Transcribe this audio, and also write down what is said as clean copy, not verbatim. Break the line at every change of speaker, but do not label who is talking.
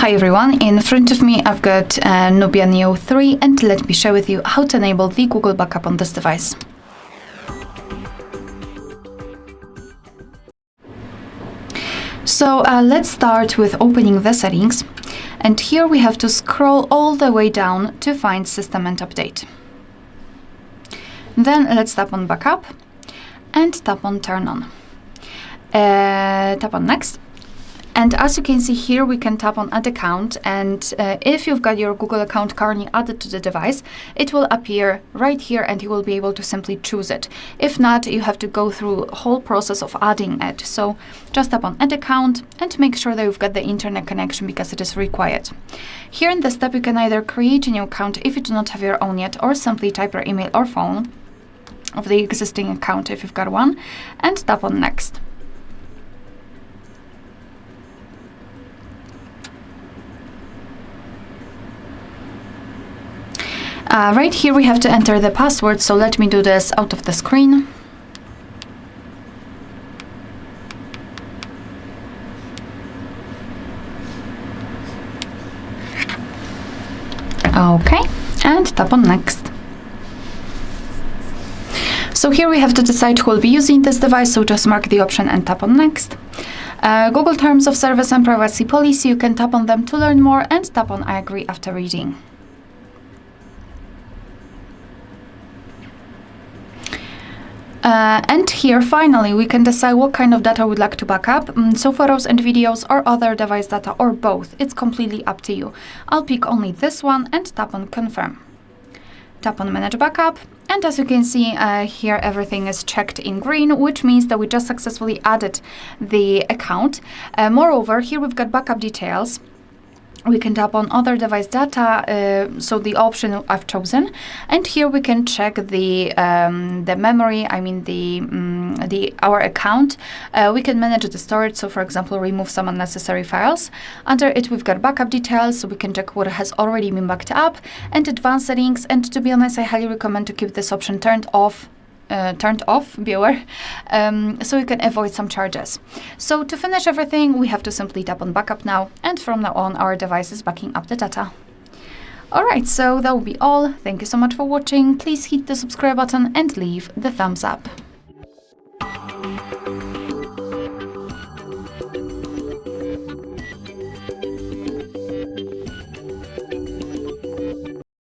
Hi everyone, in front of me I've got NUBIA Neo 3 and let me share with you how to enable the Google backup on this device. So let's start with opening the settings, and here we have to scroll all the way down to find System and Update. Then let's tap on Backup and tap on Turn On. Tap on Next. And as you can see here, we can tap on Add Account, and if you've got your Google account currently added to the device, it will appear right here and you will be able to simply choose it. If not, you have to go through the whole process of adding it. So just tap on Add Account and make sure that you've got the internet connection because it is required. Here in this step, you can either create a new account if you do not have your own yet, or simply type your email or phone of the existing account if you've got one, and tap on Next. Right here we have to enter the password, so let me do this out of the screen. Okay, and tap on Next. So here we have to decide who will be using this device, so just mark the option and tap on Next. Google Terms of Service and Privacy Policy, you can tap on them to learn more and tap on I agree after reading. And here, finally, we can decide what kind of data we'd like to back up. So photos and videos or other device data or both. It's completely up to you. I'll pick only this one and tap on Confirm. Tap on Manage Backup. And as you can see here, everything is checked in green, which means that we just successfully added the account. Moreover, here we've got backup details. We can tap on other device data, so the option I've chosen, and here we can check the memory. I mean our account. We can manage the storage. So, for example, remove some unnecessary files. Under it, we've got backup details, so we can check what has already been backed up, and advanced settings. And to be honest, I highly recommend to keep this option turned off. Be aware, so you can avoid some charges. So to finish everything, we have to simply tap on Backup now, and from now on our device is backing up the data. Alright, so that will be all. Thank you so much for watching. Please hit the subscribe button and leave the thumbs up.